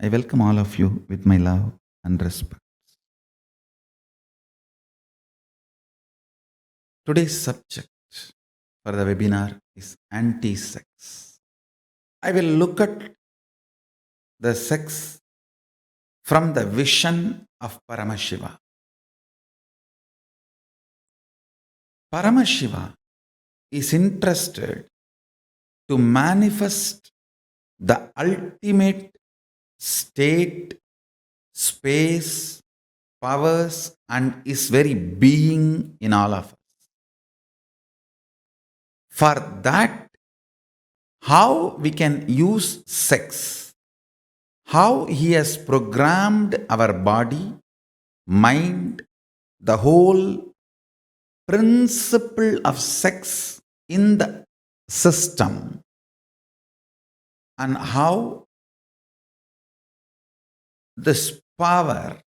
I welcome all of you with my love and respect. Today's subject for the webinar is anti sex. I will look at the sex from the vision of Paramashiva. Paramashiva is interested to manifest the ultimate state, space, powers, and is very being in all of us. For that, how we can use sex, how he has programmed our body, mind, the whole principle of sex in the system, and how this power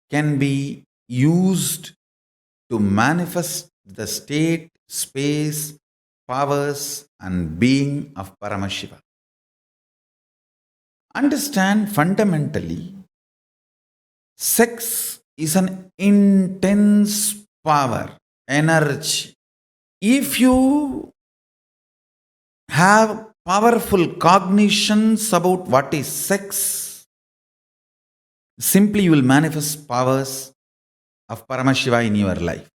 can be used to manifest the state, space, powers, and being of Paramashiva. Understand fundamentally, sex is an intense power, energy. If you have powerful cognitions about what is sex, simply you will manifest powers of Paramashiva in your life.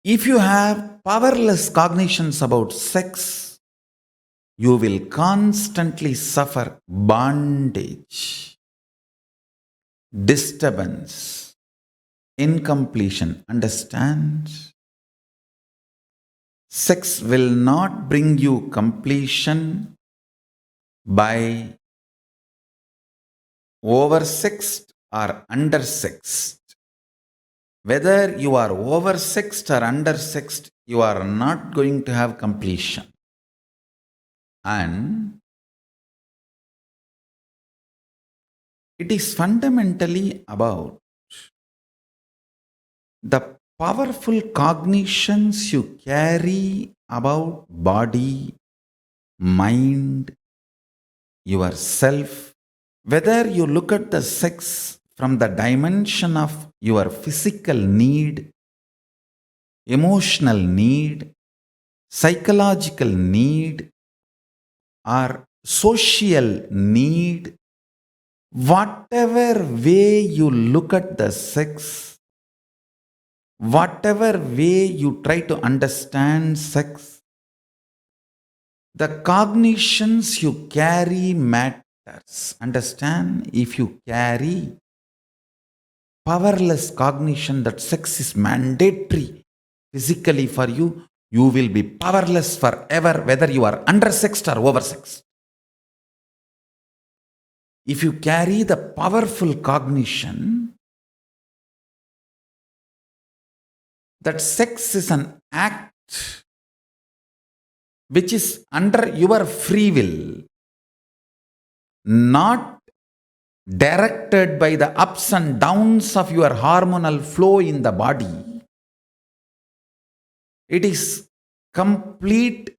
If you have powerless cognitions about sex, you will constantly suffer bondage, disturbance, incompletion. Understand? Sex will not bring you completion by oversexed or undersexed. Whether you are oversexed or undersexed, you are not going to have completion. And it is fundamentally about the powerful cognitions you carry about body, mind, yourself. Whether you look at the sex from the dimension of your physical need, emotional need, psychological need, or social need, whatever way you look at the sex, whatever way you try to understand sex, the cognitions you carry matters. Understand? If you carry powerless cognition that sex is mandatory physically for you, you will be powerless forever, whether you are undersexed or oversexed. If you carry the powerful cognition that sex is an act which is under your free will, not directed by the ups and downs of your hormonal flow in the body, it is complete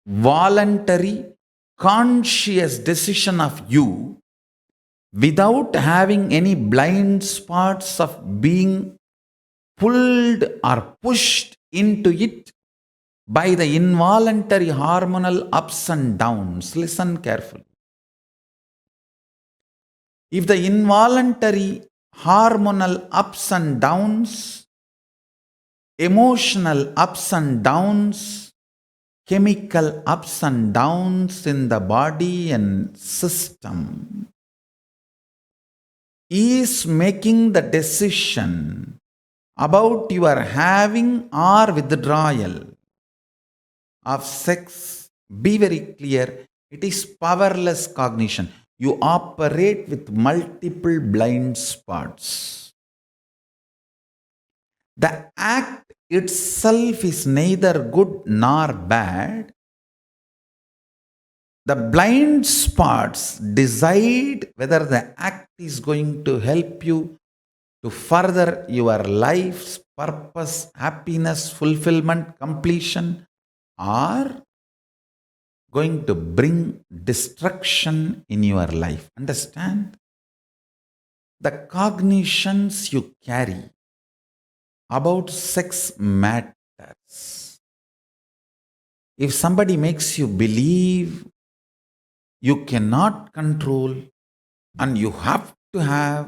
voluntary conscious decision of you without having any blind spots of being pulled or pushed into it by the involuntary hormonal ups and downs. Listen carefully. If the involuntary hormonal ups and downs, emotional ups and downs, chemical ups and downs in the body and system is making the decision about your having or withdrawal of sex, be very clear, it is powerless cognition. You operate with multiple blind spots. The act itself is neither good nor bad. The blind spots decide whether the act is going to help you to further your life's purpose, happiness, fulfillment, completion, or going to bring destruction in your life. Understand? The cognitions you carry about sex matters. If somebody makes you believe you cannot control and you have to have,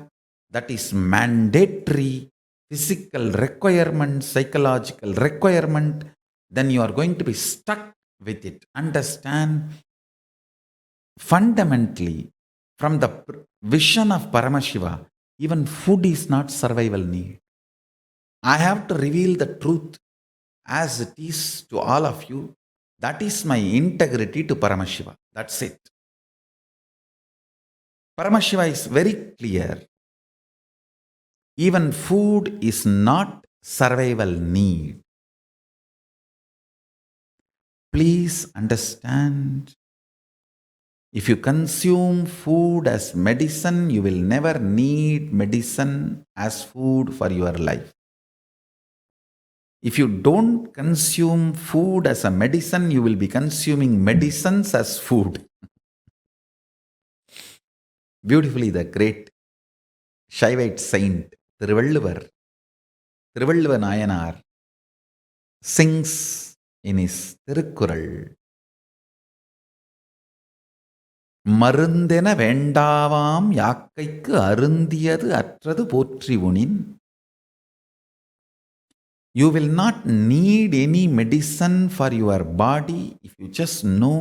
that is mandatory physical requirement, psychological requirement, then you are going to be stuck with it. Understand? Fundamentally, from the vision of Paramashiva, even food is not survival need. I have to reveal the truth as it is to all of you. That is my integrity to Paramashiva. That's it. Paramashiva is very clear. Even food is not survival need. Please understand. If you consume food as medicine, you will never need medicine as food for your life. If you don't consume food as a medicine, you will be consuming medicines as food. Beautifully, the great Shaivite saint Thiruvalluvar Nayanar sings in his Tirukkural, மருந்தென வேண்டாவாம் யாக்கைக்கு அருந்தியது அற்றது போற்றி உனின். You will not need any medicine for your body if you just know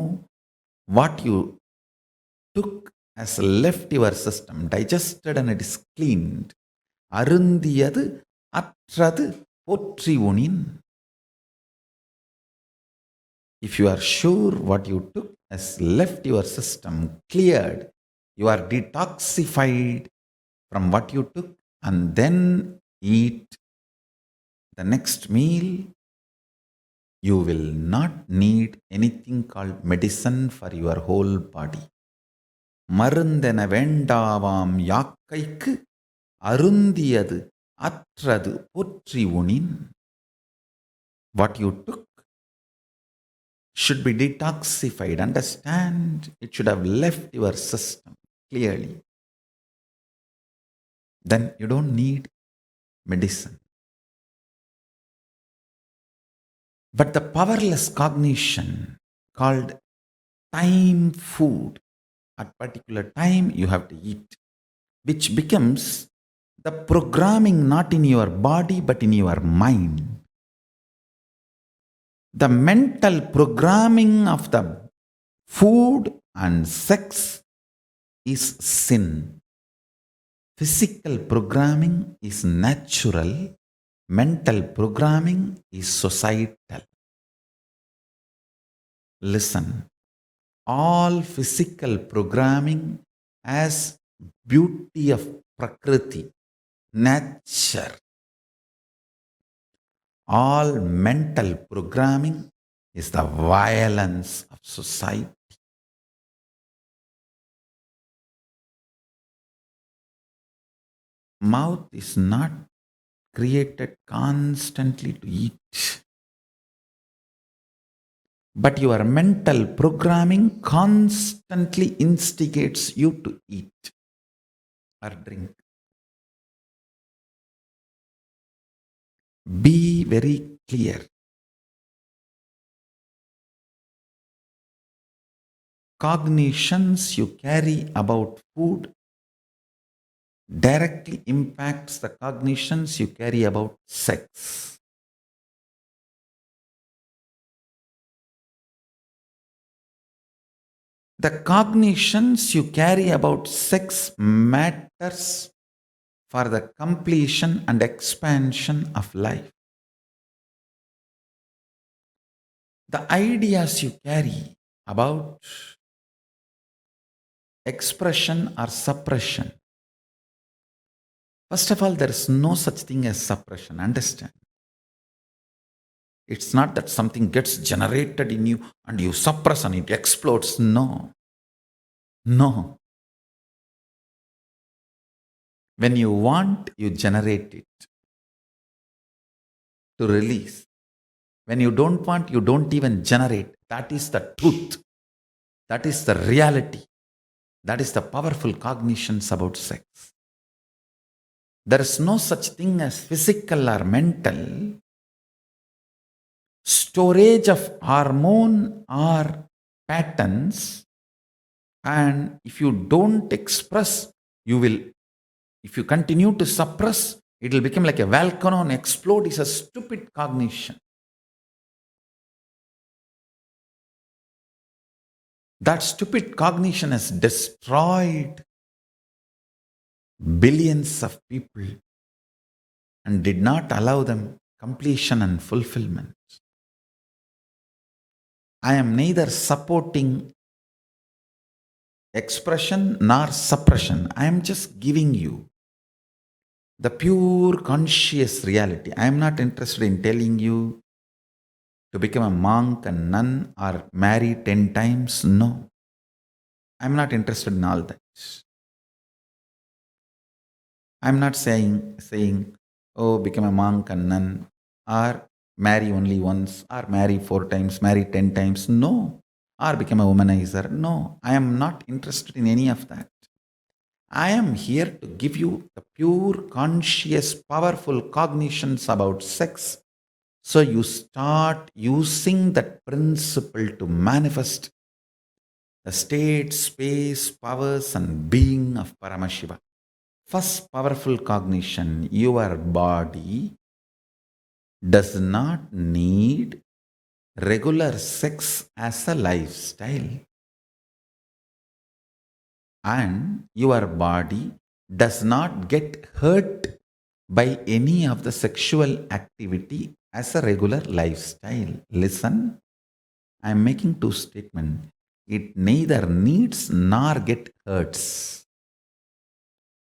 what you took has left your system, digested and it is cleaned. அருந்தியது அற்றது போற்றி உனின். If you are sure what you took has left your system cleared, you are detoxified from what you took, and then eat the next meal, you will not need anything called medicine for your whole body. மருந்தென வேண்டாவாம் யாக்கைக்கு அருந்தியது அற்றது போற்றி உனின். What you took should be detoxified. Understand? It should have left your system clearly. Then you don't need medicine. But the powerless cognition called time food, at particular time you have to eat, which becomes the programming not in your body but in your mind. The mental programming of the food and sex is sin. Physical programming is natural. Mental programming is societal. Listen, all physical programming has beauty of Prakriti, nature. All mental programming is the violence of society. Mouth is not created constantly to eat. But your mental programming constantly instigates you to eat or drink. Be very clear. Cognitions you carry about food directly impacts the cognitions you carry about sex. The cognitions you carry about sex matters for the completion and expansion of life. The ideas you carry about expression or suppression. First of all, there is no such thing as suppression. Understand? It's not that something gets generated in you and you suppress and it explodes. No. No. When you want, you generate it to release. When you don't want, you don't even generate. That is the truth. That is the reality. That is the powerful cognitions about sex. There is no such thing as physical or mental storage of hormone or patterns, and if you don't express, you will, if you continue to suppress, it will become like a volcano and explode. Is a stupid cognition. That stupid cognition has destroyed billions of people and did not allow them completion and fulfillment. I am neither supporting expression nor suppression. I am just giving you the pure conscious reality. I am not interested in telling you to become a monk, a nun, or marry 10 times. No. I am not interested in all that. I am not saying, oh, become a monk and nun, or marry only once, or marry 4 times, marry 10 times. No. Or become a womanizer. No. I am not interested in any of that. I am here to give you the pure, conscious, powerful cognitions about sex. So you start using that principle to manifest the state, space, powers, and being of Paramashiva. First powerful cognition, your body does not need regular sex as a lifestyle. And your body does not get hurt by any of the sexual activity as a regular lifestyle. Listen, I am making 2 statements. It neither needs nor get hurts.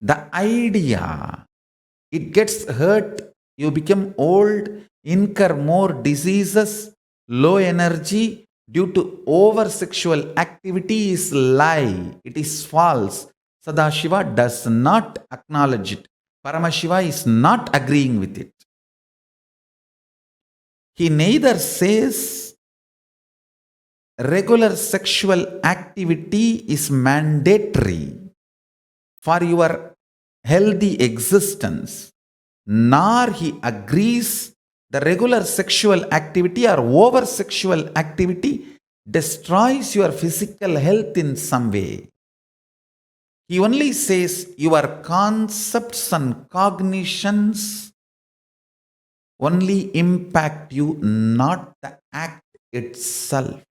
The idea, it gets hurt, you become old, incur more diseases, low energy due to over sexual activity is lie. It is false. Sadashiva does not acknowledge it. Paramashiva is not agreeing with it. He neither says regular sexual activity is mandatory for your healthy existence, nor he agrees the regular sexual activity or over sexual activity destroys your physical health in some way. He only says your concepts and cognitions only impact you, not the act itself.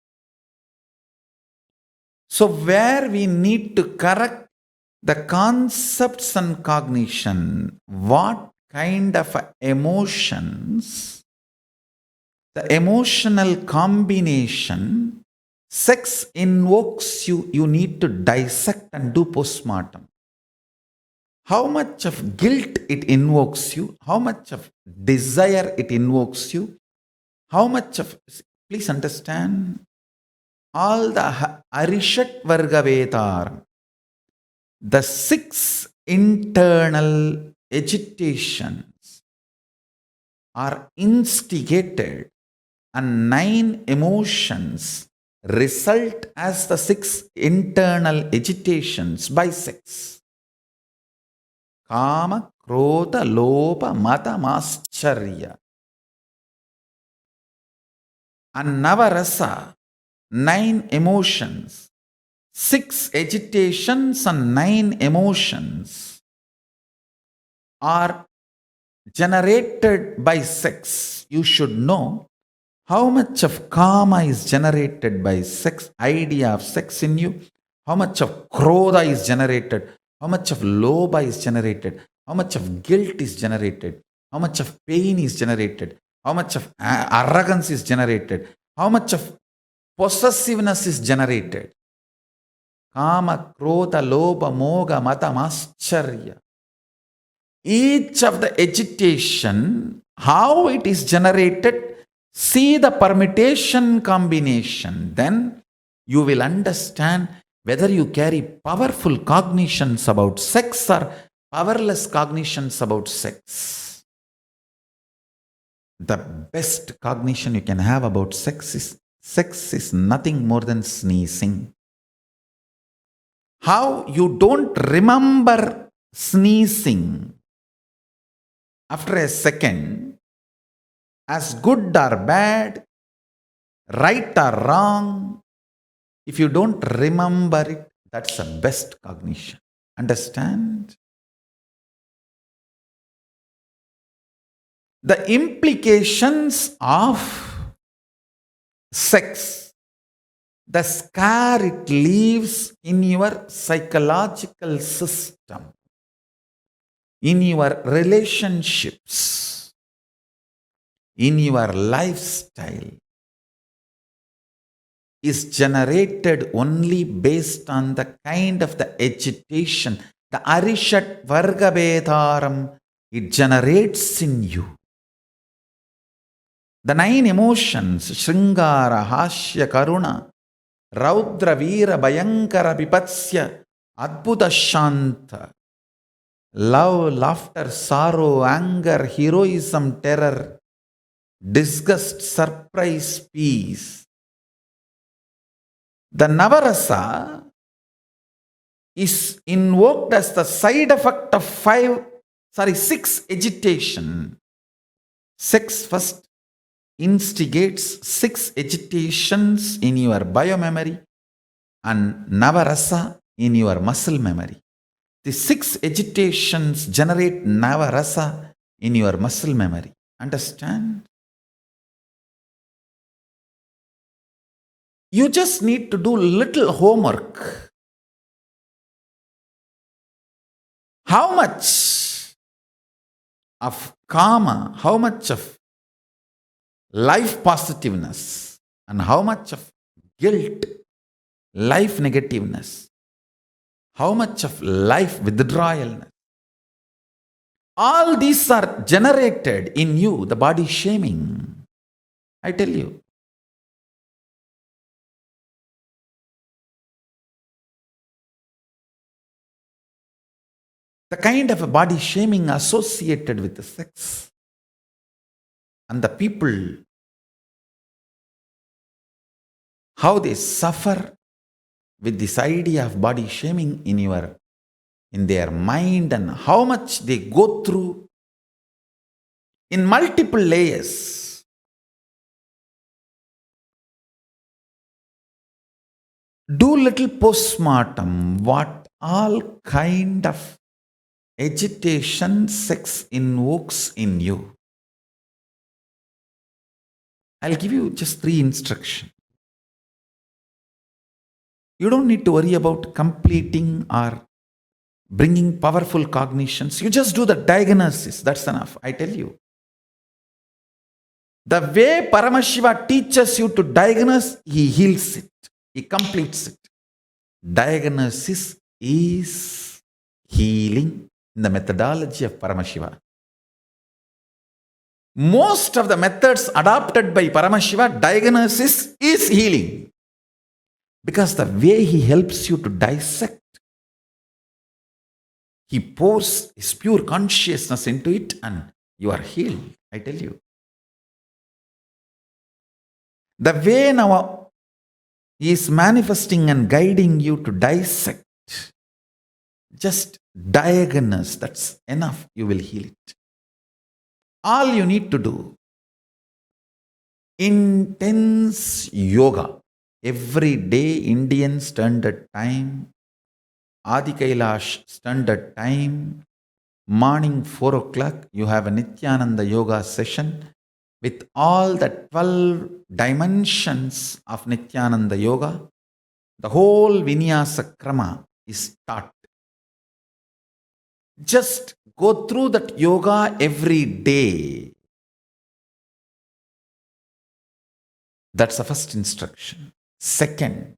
So where we need to correct the concepts and cognition, what kind of emotions, the emotional combination, sex invokes you, you need to dissect and do postmortem. How much of guilt it invokes you, how much of desire it invokes you, how much of, please understand, all the Arishat Varga Vedar, the 6 internal agitations are instigated and 9 emotions result as the 6 internal agitations by sex. Kama, Krodha, Lobha, Mata, Mascharya. And Navarasa, 9 emotions. 6 agitations and 9 emotions are generated by sex. You should know how much of karma is generated by sex, idea of sex in you, how much of krodha is generated, how much of lobha is generated, how much of guilt is generated, how much of pain is generated, how much of arrogance is generated, how much of possessiveness is generated. Kama, Krodha, Lobha, Moga, Mata, Mascharya. Each of the agitation, how it is generated, see the permutation combination. Then you will understand whether you carry powerful cognitions about sex or powerless cognitions about sex. The best cognition you can have about sex is nothing more than sneezing. How you don't remember sneezing after a second, as good or bad, right or wrong, if you don't remember it, that's the best cognition. Understand? The implications of sex, the scar it leaves in your psychological system, in your relationships, in your lifestyle, is generated only based on the kind of the agitation, the Arishat Vargabetaram it generates in you. The 9 emotions, Shringara, Hashya, Karuna, Raudra, Veera, Bhayankara, Vipatsya, Adbhuta, Shanta, love, laughter, sorrow, anger, heroism, terror, disgust, surprise, peace. The Navarasa is invoked as the side effect of 6 agitation. Sex first instigates 6 agitations in your biomemory and Navarasa in your muscle memory. The 6 agitations generate Navarasa in your muscle memory. Understand? You just need to do little homework. How much of karma, how much of life positiveness, and how much of guilt, life negativeness, how much of life withdrawalness. All these are generated in you, the body shaming. I tell you. The kind of a body shaming associated with the sex. And the people, how they suffer with this idea of body shaming in their mind, and how much they go through in multiple layers. Do little postmortem, what all kind of agitation sex invokes in you. I'll give you just 3 instructions. You don't need to worry about completing or bringing powerful cognitions. You just do the diagnosis. That's enough. I tell you. The way Paramashiva teaches you to diagnose, he heals it. He completes it. Diagnosis is healing in the methodology of Paramashiva. Most of the methods adopted by Paramashiva, diagnosis is healing. Because the way he helps you to dissect, he pours his pure consciousness into it and you are healed. I tell you. The way now he is manifesting and guiding you to dissect, just diagnose, that's enough, you will heal it. All you need to do, intense yoga. Every day, Indian Standard Time, Adi Kailash Standard Time, morning 4 o'clock, you have a Nityananda Yoga session with all the 12 dimensions of Nityananda Yoga. The whole Vinyasa Krama is taught. Just go through that yoga every day. That's the first instruction. Second,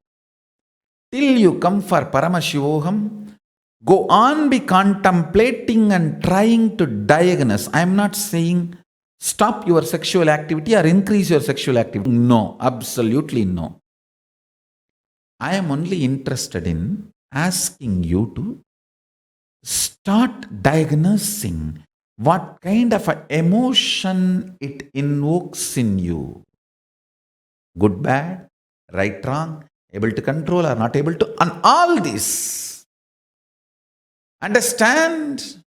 till you come for Paramashivoham, go on be contemplating and trying to diagnose. I am not saying stop your sexual activity or increase your sexual activity. No, absolutely no. I am only interested in asking you to start diagnosing what kind of an emotion it invokes in you. Good, bad, right, wrong, able to control or not able to, and all this. Understand?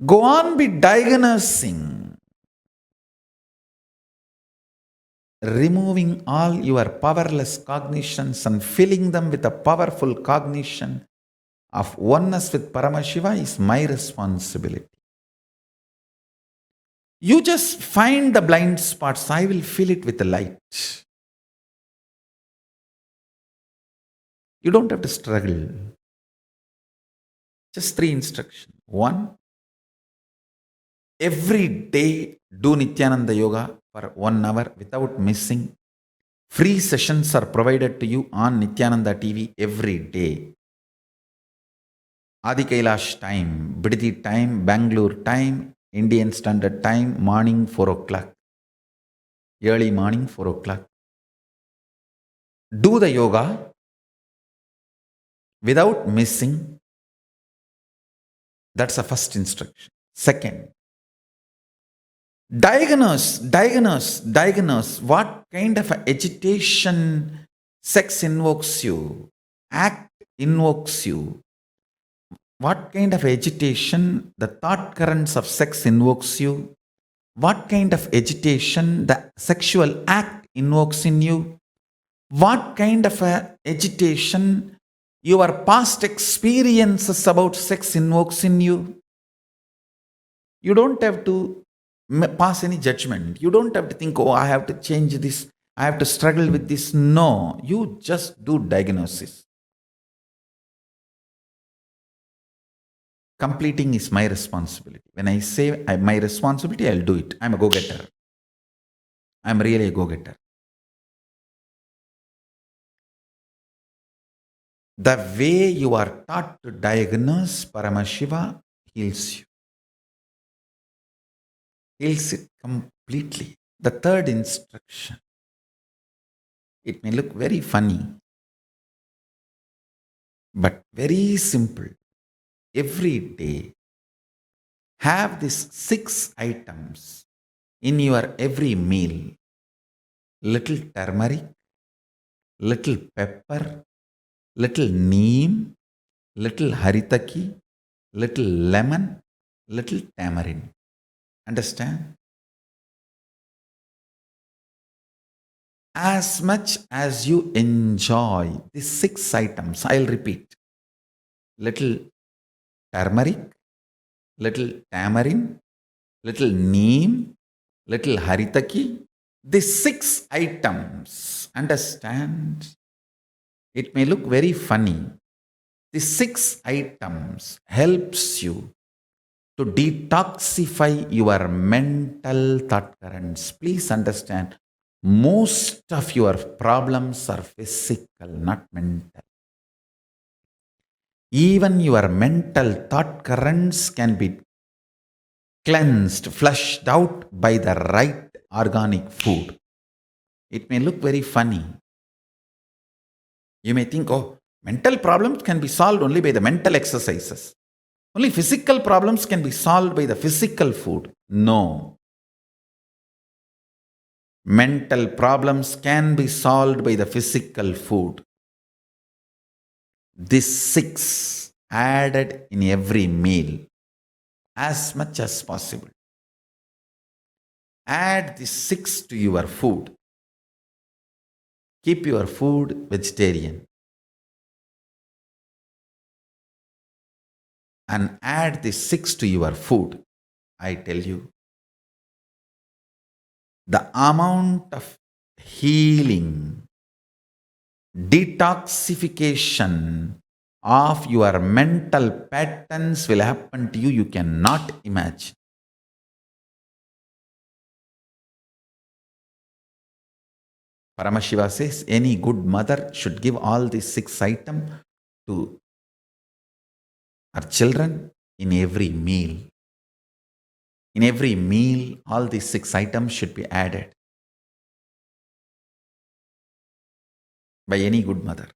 Go on be diagnosing, removing all your powerless cognitions and filling them with a powerful cognition of oneness with Paramashiva is my responsibility. You just find the blind spots. I will fill it with the light. You don't have to struggle. Just 3 instructions. 1, every day do Nityananda Yoga for 1 hour without missing. Free sessions are provided to you on Nityananda TV every day. Adi Kailash time, Bididi time, Bangalore time, Indian Standard Time, morning 4 o'clock. Early morning 4 o'clock. Do the yoga without missing. That's the first instruction. Second, diagnose what kind of agitation sex invokes you, act invokes you. What kind of agitation the thought currents of sex invokes you, what kind of agitation the sexual act invokes in you, what kind of agitation your past experiences about sex invokes in you. You don't have to pass any judgment. You don't have to think, oh, I have to change this, I have to struggle with this. No, you just do diagnosis. Completing is my responsibility. When I say my responsibility, I'll do it. I'm a go-getter. I'm really a go-getter. The way you are taught to diagnose, Paramashiva heals you. Heals it completely. The third instruction. It may look very funny, but very simple. Every day, have these 6 items in your every meal. Little turmeric, little pepper, little neem, little haritaki, little lemon, little tamarind. Understand? As much as you enjoy these 6 items, I'll repeat. Little turmeric, little tamarind, little neem, little haritaki. These 6 items, understand? It may look very funny. These 6 items helps you to detoxify your mental thought currents. Please understand, most of your problems are physical, not mental. Even your mental thought currents can be cleansed, flushed out by the right organic food. It may look very funny. You may think, oh, mental problems can be solved only by the mental exercises. Only physical problems can be solved by the physical food. No. Mental problems can be solved by the physical food. These 6 added in every meal as much as possible. Add these 6 to your food. Keep your food vegetarian. And add these 6 to your food. I tell you, the amount of healing, detoxification of your mental patterns will happen to you, you cannot imagine. Paramashiva says any good mother should give all these 6 items to her children in every meal. In every meal, all these 6 items should be added by any good mother.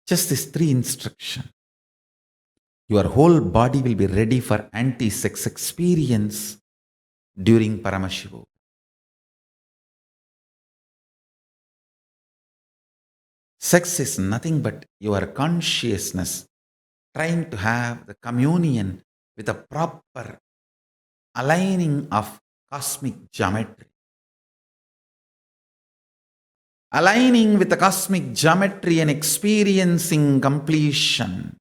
Just these 3 instructions. Your whole body will be ready for anti-sex experience during Paramashiva. Sex is nothing but your consciousness trying to have the communion with a proper aligning of cosmic geometry. Aligning with the cosmic geometry and experiencing completion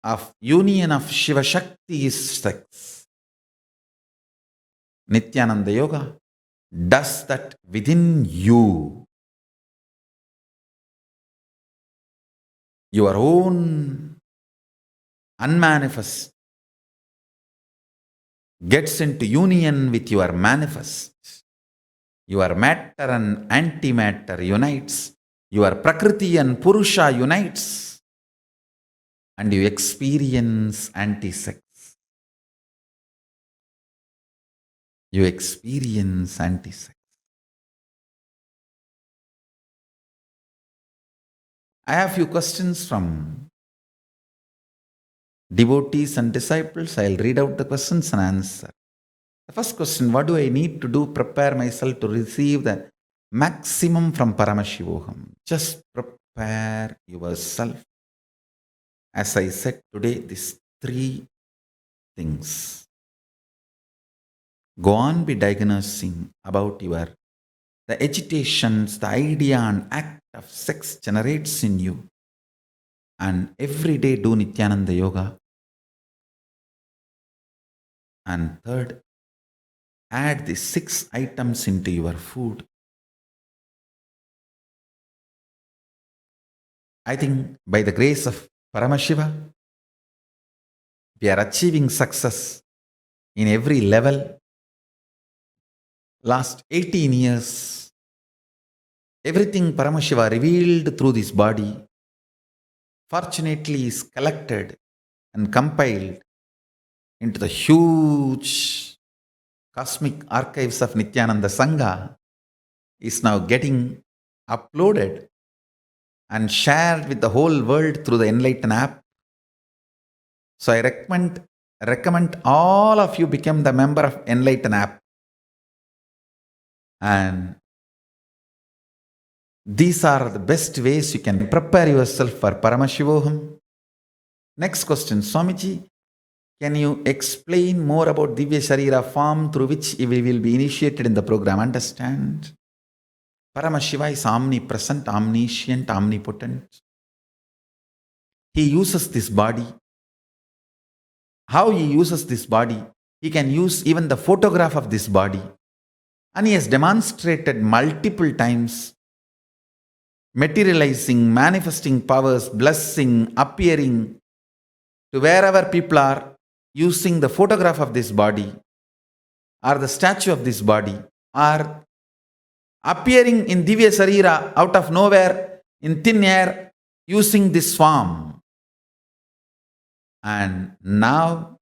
of union of Shiva Shakti is sex. Nityananda Yoga does that within you. Your own unmanifest gets into union with your manifest. Your matter and antimatter unites. Your Prakriti and Purusha unites. And you experience anti-sex. You experience anti-sex. I have few questions from devotees and disciples. I'll read out the questions and answer. The first question, what do I need to do prepare myself to receive the maximum from Paramashivoham? Just prepare yourself. As I said today, these three things. Go on be diagnosing about the agitations, the idea and act of sex generates in you. And every day do Nityananda Yoga. And third, add the 6 items into your food. I think by the grace of Paramashiva, we are achieving success in every level. Last 18 years, everything Paramashiva revealed through this body, fortunately is collected and compiled into the huge cosmic archives of Nityananda Sangha, is now getting uploaded and shared with the whole world through the Enlighten app. So I recommend all of you become the member of Enlighten app. And these are the best ways you can prepare yourself for Paramashivoham. Next question, Swamiji, can you explain more about Divya Sharira form through which we will be initiated in the program? Understand? Paramashiva is omnipresent, omniscient, omnipotent. He uses this body. How he uses this body? He can use even the photograph of this body. And he has demonstrated multiple times materializing, manifesting powers, blessing, appearing to wherever people are, using the photograph of this body or the statue of this body, or appearing in Divya Sarira out of nowhere in thin air using this form. And now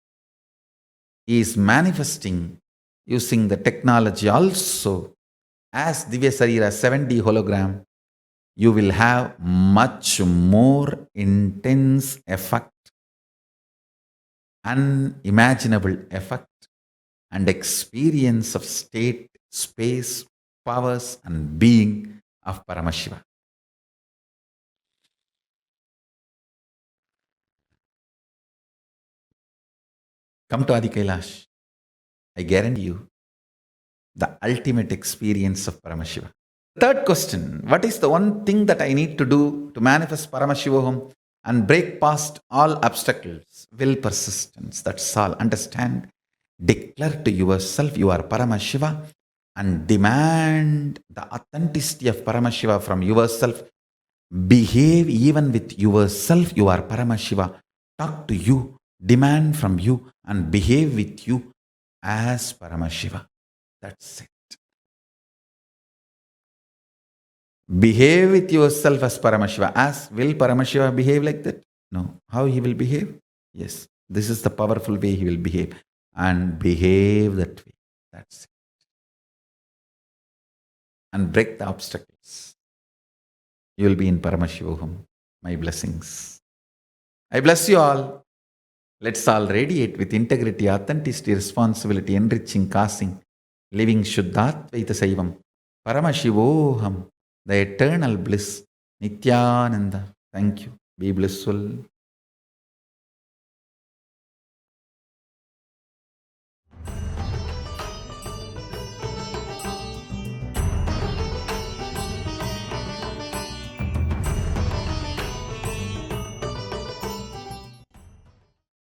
he is manifesting using the technology also as Divya Sarira 7D hologram. You will have much more intense effect, unimaginable effect and experience of state, space, powers and being of Paramashiva. Come to Adi Kailash. I guarantee you the ultimate experience of Paramashiva. Third question, what is the one thing that I need to do to manifest Paramashivoham and break past all obstacles? Will, persistence, that's all. Understand, declare to yourself you are Paramashiva and demand the authenticity of Paramashiva from yourself. Behave even with yourself, you are Paramashiva. Talk to you, demand from you and behave with you as Paramashiva. That's it. Behave with yourself as Paramashiva. Will Paramashiva behave like that? No. How he will behave? Yes. This is the powerful way he will behave. And behave that way. That's it. And break the obstacles. You will be in Paramashivoham. My blessings. I bless you all. Let's all radiate with integrity, authenticity, responsibility, enriching, causing, living Shuddhatvaita Saivam. Paramashivoham. the eternal bliss. Nityananda. Thank you. Be blissful.